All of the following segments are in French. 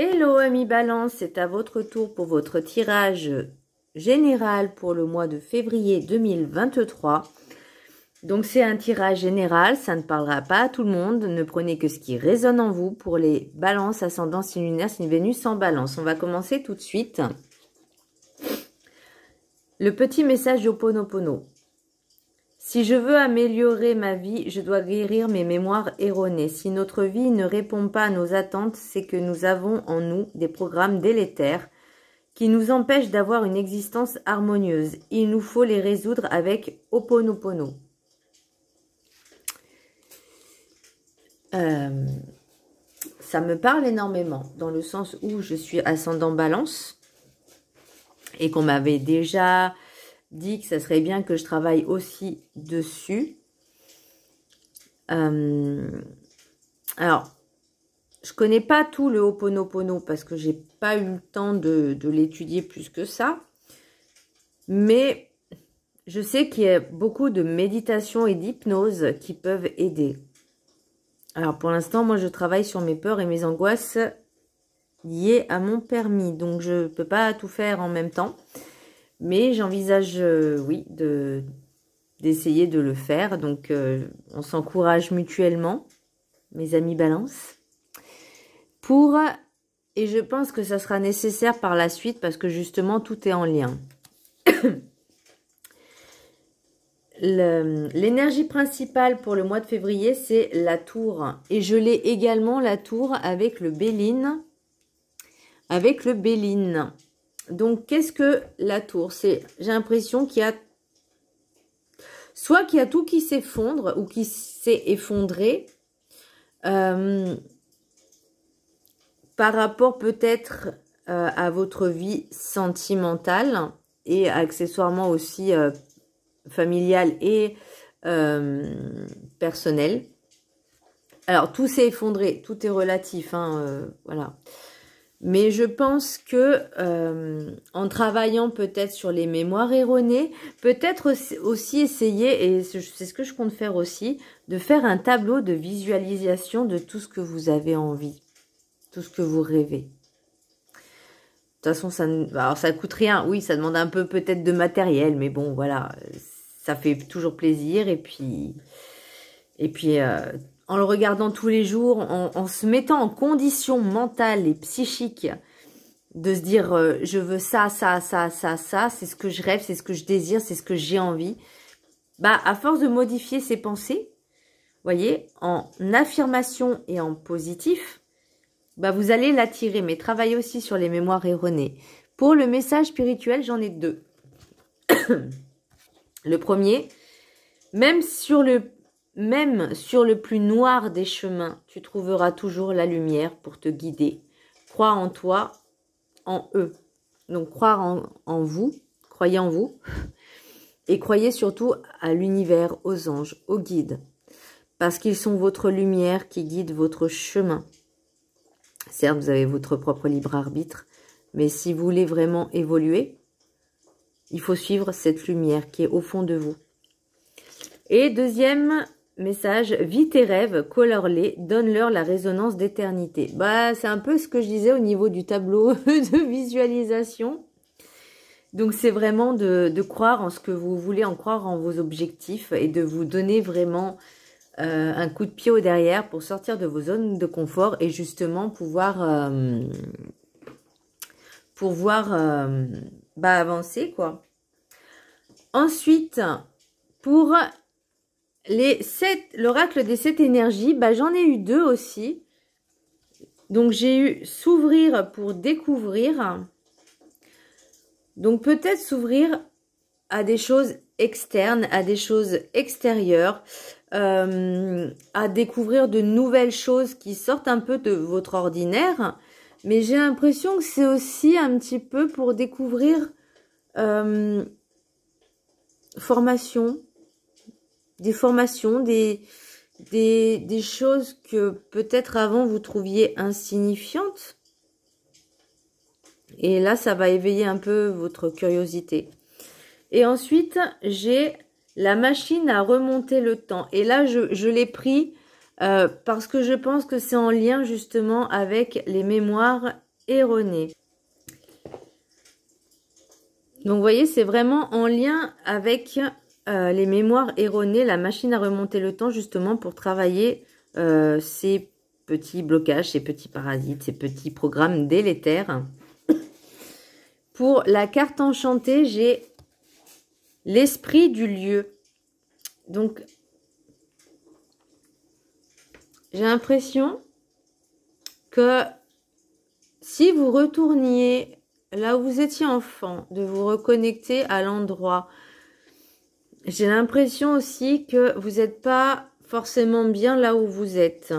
Hello amis Balance, c'est à votre tour pour votre tirage général pour le mois de février 2023. Donc c'est un tirage général, ça ne parlera pas à tout le monde, ne prenez que ce qui résonne en vous pour les balances, ascendant, signe lunaire, signe Vénus en balance. On va commencer tout de suite. Le petit message d'Ho'oponopono. Si je veux améliorer ma vie, je dois guérir mes mémoires erronées. Si notre vie ne répond pas à nos attentes, c'est que nous avons en nous des programmes délétères qui nous empêchent d'avoir une existence harmonieuse. Il nous faut les résoudre avec Ho'oponopono. Ça me parle énormément, dans le sens où je suis ascendant Balance et qu'on m'avait déjà dit que ça serait bien que je travaille aussi dessus. Alors, je connais pas tout le Ho'oponopono parce que j'ai pas eu le temps de l'étudier plus que ça. Mais je sais qu'il y a beaucoup de méditation et d'hypnose qui peuvent aider. Alors, pour l'instant, moi, je travaille sur mes peurs et mes angoisses liées à mon permis. Donc, je peux pas tout faire en même temps. Mais j'envisage, oui, d'essayer de le faire. Donc, on s'encourage mutuellement, mes amis Balance. Et je pense que ça sera nécessaire par la suite parce que justement, tout est en lien. L'énergie principale pour le mois de février, c'est la tour. Et je l'ai également, la tour, avec le Béline. Avec le Béline. Donc, qu'est-ce que la tour? J'ai l'impression qu'il y a... Soit qu'il y a tout qui s'effondre ou qui s'est effondré. Par rapport peut-être à votre vie sentimentale. Et accessoirement aussi familiale et personnelle. Alors, tout s'est effondré. Tout est relatif. Voilà. Mais je pense que en travaillant peut-être sur les mémoires erronées, peut-être aussi essayer, et c'est ce que je compte faire aussi, de faire un tableau de visualisation de tout ce que vous avez envie, tout ce que vous rêvez. De toute façon, alors ça coûte rien. Oui, ça demande un peu peut-être de matériel, mais bon, voilà, ça fait toujours plaisir. Et puis en le regardant tous les jours, en se mettant en condition mentale et psychique de se dire je veux ça, ça, ça, ça, ça, c'est ce que je rêve, c'est ce que je désire, c'est ce que j'ai envie. Bah, à force de modifier ses pensées, voyez, en affirmation et en positif, bah, vous allez l'attirer. Mais travaillez aussi sur les mémoires erronées. Pour le message spirituel, j'en ai deux. Le premier, même sur le plus noir des chemins, tu trouveras toujours la lumière pour te guider. Crois en toi, en eux. Donc, croire en vous, croyez en vous. Et croyez surtout à l'univers, aux anges, aux guides. Parce qu'ils sont votre lumière qui guide votre chemin. Certes, vous avez votre propre libre arbitre. Mais si vous voulez vraiment évoluer, il faut suivre cette lumière qui est au fond de vous. Et deuxième message, vis tes rêves, colore-les, donne-leur la résonance d'éternité. Bah, c'est un peu ce que je disais au niveau du tableau de visualisation. Donc, c'est vraiment de croire en ce que vous voulez, en croire en vos objectifs et de vous donner vraiment un coup de pied au derrière pour sortir de vos zones de confort et justement pouvoir avancer, quoi. Ensuite, pour l'oracle des 7 énergies, bah, j'en ai eu 2 aussi. Donc, j'ai eu s'ouvrir pour découvrir. Donc, peut-être s'ouvrir à des choses externes, à des choses extérieures, à découvrir de nouvelles choses qui sortent un peu de votre ordinaire. Mais j'ai l'impression que c'est aussi un petit peu pour découvrir des formations, des choses que peut-être avant vous trouviez insignifiantes. Et là, ça va éveiller un peu votre curiosité. Et ensuite, j'ai la machine à remonter le temps. Et là, je l'ai pris parce que je pense que c'est en lien justement avec les mémoires erronées. Donc, vous voyez, c'est vraiment en lien avec les mémoires erronées, la machine à remonter le temps, justement, pour travailler ces petits blocages, ces petits parasites, ces petits programmes délétères. Pour la carte enchantée, j'ai l'esprit du lieu. Donc, j'ai l'impression que si vous retourniez là où vous étiez enfant, de vous reconnecter à l'endroit, j'ai l'impression aussi que vous n'êtes pas forcément bien là où vous êtes.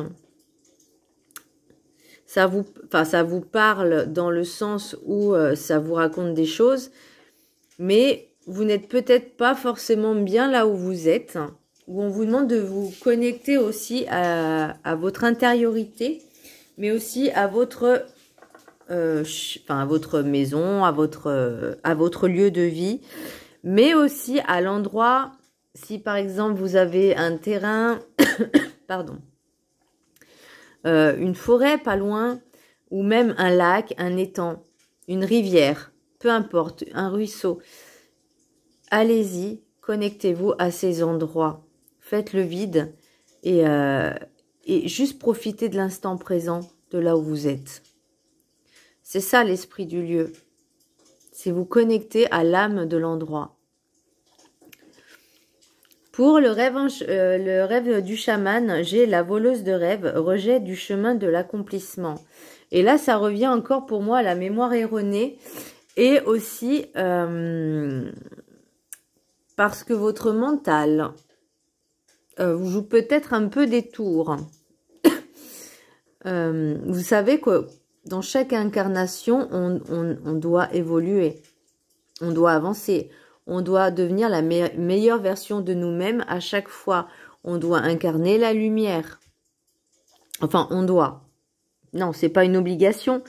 Ça vous parle dans le sens où ça vous raconte des choses, mais vous n'êtes peut-être pas forcément bien là où vous êtes, où on vous demande de vous connecter aussi à votre intériorité, mais aussi à votre, à votre maison, à votre lieu de vie, mais aussi à l'endroit, si par exemple vous avez un terrain, pardon, une forêt pas loin, ou même un lac, un étang, une rivière, peu importe, un ruisseau. Allez-y, connectez-vous à ces endroits. Faites le vide et juste profitez de l'instant présent, de là où vous êtes. C'est ça l'esprit du lieu. C'est vous connecter à l'âme de l'endroit. Pour le rêve du chaman, j'ai la voleuse de rêve, rejet du chemin de l'accomplissement. Et là, ça revient encore pour moi à la mémoire erronée et aussi parce que votre mental vous joue peut-être un peu des tours. Vous savez que dans chaque incarnation, on doit évoluer, on doit avancer. On doit devenir la meilleure version de nous-mêmes à chaque fois. On doit incarner la lumière. Enfin, on doit. Non, c'est pas une obligation.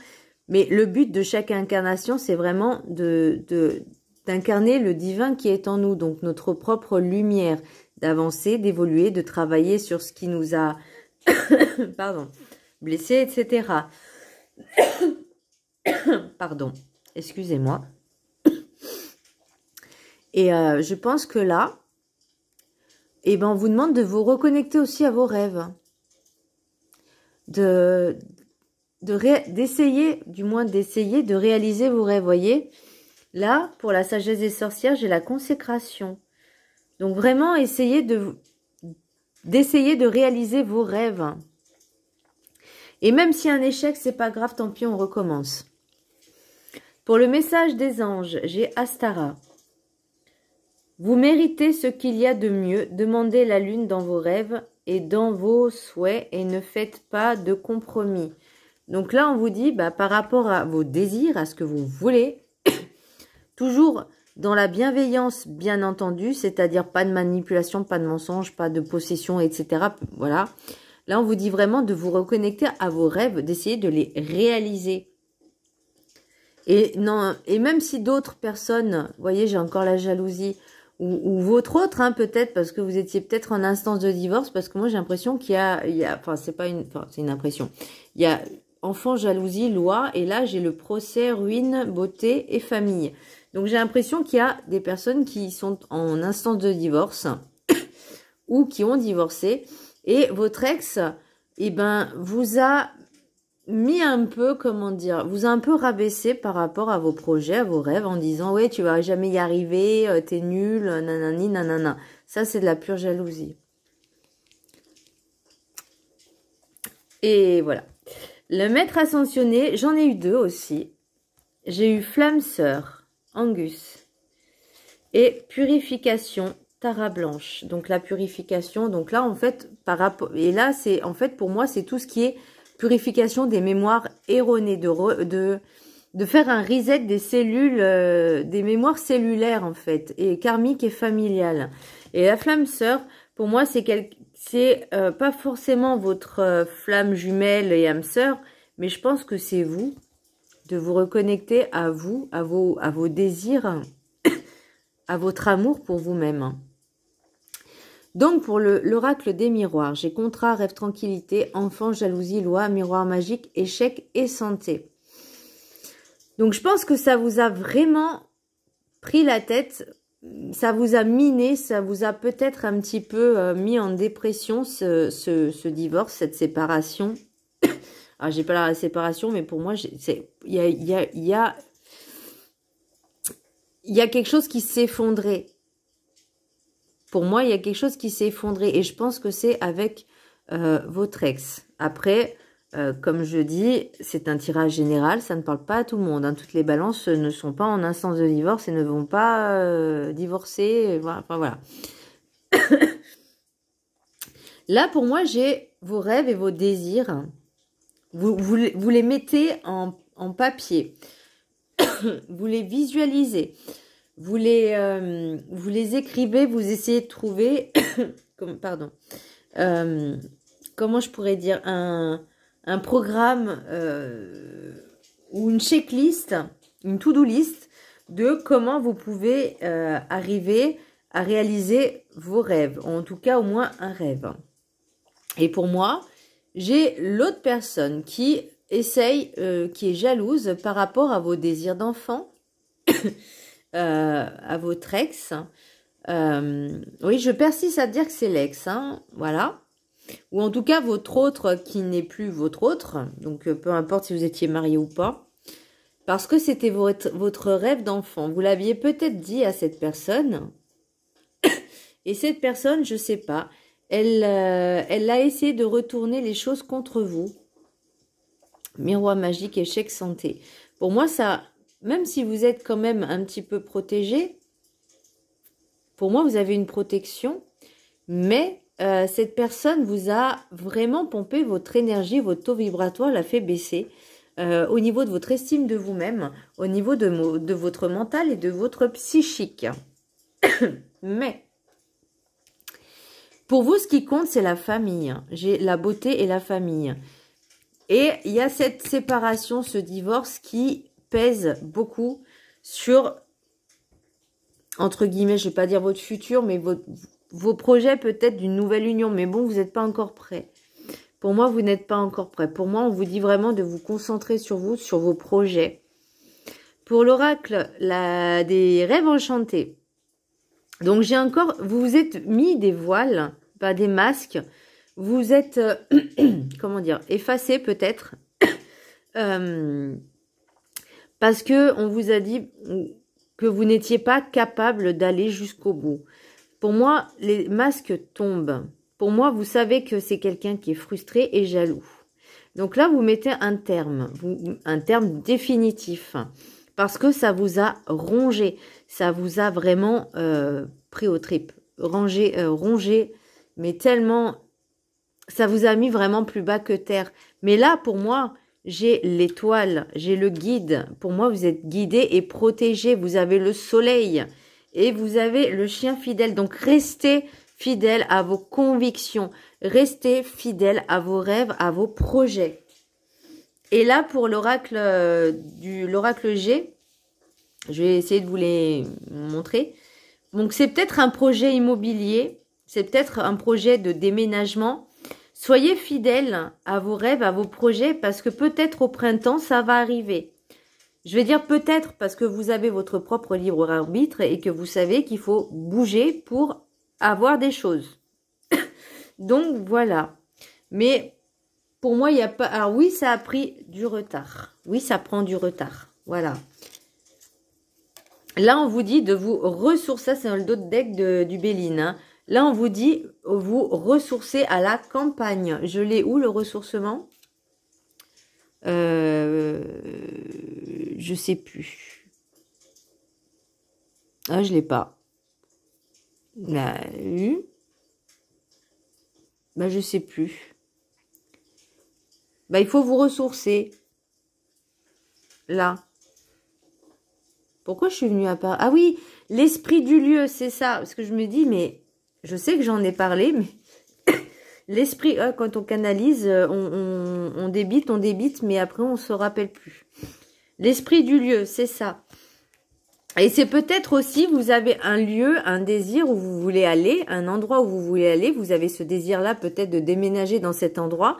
Mais le but de chaque incarnation, c'est vraiment d'incarner le divin qui est en nous. Donc, notre propre lumière. D'avancer, d'évoluer, de travailler sur ce qui nous a pardon, blessés, etc. Pardon, excusez-moi. Et je pense que là, eh ben, on vous demande de vous reconnecter aussi à vos rêves. D'essayer de réaliser vos rêves. Voyez, là, pour la sagesse des sorcières, j'ai la consécration. Donc, vraiment, essayez de réaliser vos rêves. Et même si un échec, c'est pas grave, tant pis, on recommence. Pour le message des anges, j'ai Astara. Vous méritez ce qu'il y a de mieux, demandez la lune dans vos rêves et dans vos souhaits et ne faites pas de compromis. Donc là, on vous dit, par rapport à vos désirs, à ce que vous voulez, toujours dans la bienveillance, bien entendu, c'est-à-dire pas de manipulation, pas de mensonge, pas de possession, etc. Voilà. Là, on vous dit vraiment de vous reconnecter à vos rêves, d'essayer de les réaliser. Et même si d'autres personnes, vous voyez, j'ai encore la jalousie, ou votre autre, hein, peut-être, parce que vous étiez peut-être en instance de divorce, parce que moi, j'ai l'impression qu'il y a enfin, c'est une impression. Il y a enfant, jalousie, loi, et là, j'ai le procès, ruine, beauté et famille. Donc, j'ai l'impression qu'il y a des personnes qui sont en instance de divorce, ou qui ont divorcé, et votre ex, eh ben, vous a mis un peu, comment dire, vous a un peu rabaissé par rapport à vos projets, à vos rêves, en disant, ouais, tu vas jamais y arriver, t'es nul, nanani, nanana. Ça, c'est de la pure jalousie. Et voilà. Le maître ascensionné, j'en ai eu deux aussi. J'ai eu flamme sœur, Angus. Et purification, Tara Blanche. Donc, la purification, donc là, en fait, par rapport, et là, c'est, en fait, pour moi, c'est tout ce qui est purification des mémoires erronées, de faire un reset des cellules, des mémoires cellulaires en fait, et karmiques et familiales. Et la flamme sœur, pour moi, c'est pas forcément votre flamme jumelle et âme sœur, mais je pense que c'est vous, de vous reconnecter à vous, à vos désirs, à votre amour pour vous-même. Donc, pour l'oracle des miroirs, j'ai contrat, rêve, tranquillité, enfant, jalousie, loi, miroir magique, échec et santé. Donc, je pense que ça vous a vraiment pris la tête, ça vous a miné, ça vous a peut-être un petit peu mis en dépression, ce divorce, cette séparation. Alors, j'ai pas la séparation, mais pour moi, il y a quelque chose qui s'est effondré. Pour moi, il y a quelque chose qui s'est effondré. Et je pense que c'est avec votre ex. Après, comme je dis, c'est un tirage général. Ça ne parle pas à tout le monde. Hein. Toutes les balances ne sont pas en instance de divorce et ne vont pas divorcer. Voilà, enfin, voilà. Là, pour moi, j'ai vos rêves et vos désirs. Vous les mettez en papier. Vous les visualisez. Vous les écrivez, vous essayez de trouver, comment je pourrais dire, un programme ou une checklist, une to-do list de comment vous pouvez arriver à réaliser vos rêves, en tout cas au moins un rêve. Et pour moi, j'ai l'autre personne qui essaye, qui est jalouse par rapport à vos désirs d'enfant, à votre ex. Oui, je persiste à dire que c'est l'ex, hein, voilà. Ou en tout cas, votre autre qui n'est plus votre autre. Donc, peu importe si vous étiez marié ou pas. Parce que c'était votre rêve d'enfant. Vous l'aviez peut-être dit à cette personne. Et cette personne, je sais pas, elle a essayé de retourner les choses contre vous. Miroir magique, échec, santé. Pour moi, ça, même si vous êtes quand même un petit peu protégé, pour moi, vous avez une protection, mais cette personne vous a vraiment pompé votre énergie, votre taux vibratoire l'a fait baisser au niveau de votre estime de vous-même, au niveau de votre mental et de votre psychique. Mais, pour vous, ce qui compte, c'est la famille. J'ai la beauté et la famille. Et il y a cette séparation, ce divorce qui pèse beaucoup sur, entre guillemets, je ne vais pas dire votre futur, mais vos projets peut-être d'une nouvelle union. Mais bon, vous n'êtes pas encore prêt. Pour moi, vous n'êtes pas encore prêt. Pour moi, on vous dit vraiment de vous concentrer sur vous, sur vos projets. Pour l'oracle des rêves enchantés. Donc, j'ai encore, vous vous êtes mis des voiles, pas des masques. Vous êtes, comment dire, effacé peut-être. Parce que on vous a dit que vous n'étiez pas capable d'aller jusqu'au bout. Pour moi, les masques tombent. Pour moi, vous savez que c'est quelqu'un qui est frustré et jaloux. Donc là, vous mettez un terme définitif. Parce que ça vous a rongé. Ça vous a vraiment pris aux tripes. Rongé, mais tellement... Ça vous a mis vraiment plus bas que terre. Mais là, pour moi, j'ai l'étoile, j'ai le guide. Pour moi, vous êtes guidé et protégé. Vous avez le soleil et vous avez le chien fidèle. Donc, restez fidèle à vos convictions. Restez fidèle à vos rêves, à vos projets. Et là, pour l'oracle G, je vais essayer de vous les montrer. Donc, c'est peut-être un projet immobilier. C'est peut-être un projet de déménagement. Soyez fidèles à vos rêves, à vos projets, parce que peut-être au printemps, ça va arriver. Je vais dire peut-être parce que vous avez votre propre libre arbitre et que vous savez qu'il faut bouger pour avoir des choses. Donc, voilà. Mais pour moi, il n'y a pas... Alors oui, ça a pris du retard. Oui, ça prend du retard. Voilà. Là, on vous dit de vous ressourcer. Ça, c'est dans le dos de deck du Béline, hein. Là, on vous dit, vous ressourcer à la campagne. Je l'ai où, le ressourcement? Je sais plus. Ah, je l'ai pas. Là, bah, je sais plus. Bah, il faut vous ressourcer. Là. Pourquoi je suis venue à part? Ah oui, l'esprit du lieu, c'est ça. Parce que je me dis, mais... Je sais que j'en ai parlé, mais l'esprit, quand on canalise, on débite, mais après on se rappelle plus. L'esprit du lieu, c'est ça. Et c'est peut-être aussi, vous avez un lieu, un désir où vous voulez aller, un endroit où vous voulez aller. Vous avez ce désir-là peut-être de déménager dans cet endroit.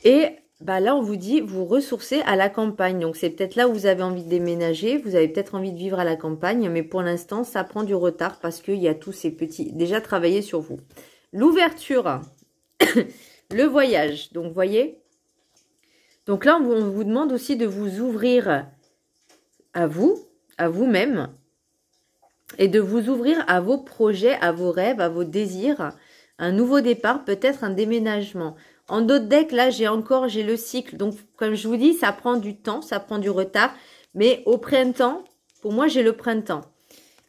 Et bah là, on vous dit, vous ressourcez à la campagne. Donc, c'est peut-être là où vous avez envie de déménager. Vous avez peut-être envie de vivre à la campagne. Mais pour l'instant, ça prend du retard parce qu'il y a tous ces petits... Déjà, travailler sur vous. L'ouverture. Le voyage. Donc, vous voyez. Donc là, on vous demande aussi de vous ouvrir à vous-même. Et de vous ouvrir à vos projets, à vos rêves, à vos désirs. Un nouveau départ, peut-être un déménagement. En d'autres decks, là, j'ai le cycle. Donc, comme je vous dis, ça prend du temps, ça prend du retard. Mais au printemps, pour moi, j'ai le printemps.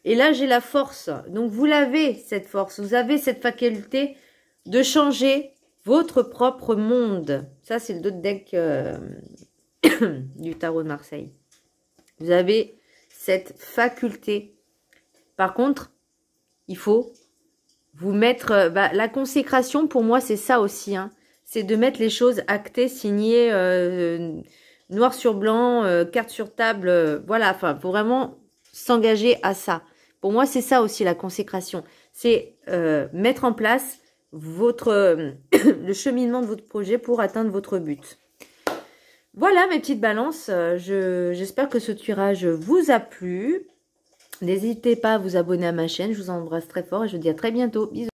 Et là, j'ai la force. Donc, vous l'avez, cette force. Vous avez cette faculté de changer votre propre monde. Ça, c'est le d'autres deck du tarot de Marseille. Vous avez cette faculté. Par contre, il faut vous mettre... la consécration, pour moi, c'est ça aussi, hein. C'est de mettre les choses actées, signées, noir sur blanc, carte sur table. Voilà, enfin, faut vraiment s'engager à ça. Pour moi, c'est ça aussi la consécration. C'est mettre en place le cheminement de votre projet pour atteindre votre but. Voilà mes petites balances. J'espère que ce tirage vous a plu. N'hésitez pas à vous abonner à ma chaîne. Je vous embrasse très fort et je vous dis à très bientôt. Bisous.